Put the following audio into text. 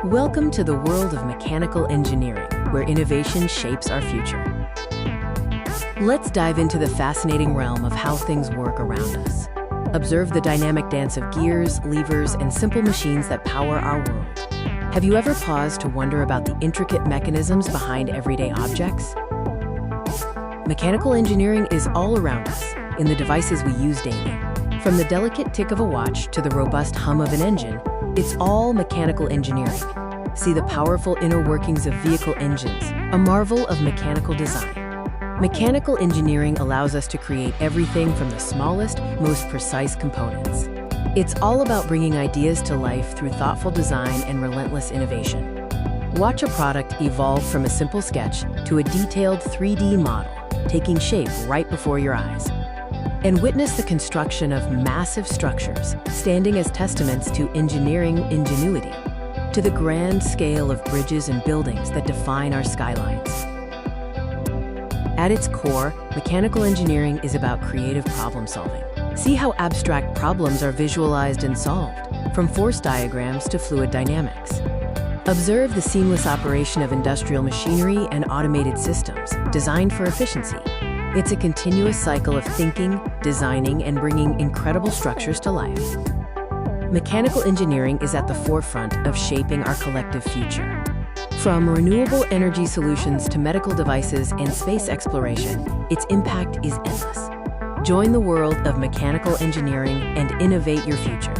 Welcome to the world of mechanical engineering, where innovation shapes our future. Let's dive into the fascinating realm of how things work around us. Observe the dynamic dance of gears, levers, and simple machines that power our world. Have you ever paused to wonder about the intricate mechanisms behind everyday objects? Mechanical engineering is all around us, in the devices we use daily. From the delicate tick of a watch to the robust hum of an engine, it's all mechanical engineering. See the powerful inner workings of vehicle engines, a marvel of mechanical design. Mechanical engineering allows us to create everything from the smallest, most precise components. It's all about bringing ideas to life through thoughtful design and relentless innovation. Watch a product evolve from a simple sketch to a detailed 3D model, taking shape right before your eyes. And witness the construction of massive structures, standing as testaments to engineering ingenuity, to the grand scale of bridges and buildings that define our skylines. At its core, mechanical engineering is about creative problem solving. See how abstract problems are visualized and solved, from force diagrams to fluid dynamics. Observe the seamless operation of industrial machinery and automated systems designed for efficiency. It's a continuous cycle of thinking, designing, and bringing incredible structures to life. Mechanical engineering is at the forefront of shaping our collective future. From renewable energy solutions to medical devices and space exploration, its impact is endless. Join the world of mechanical engineering and innovate your future.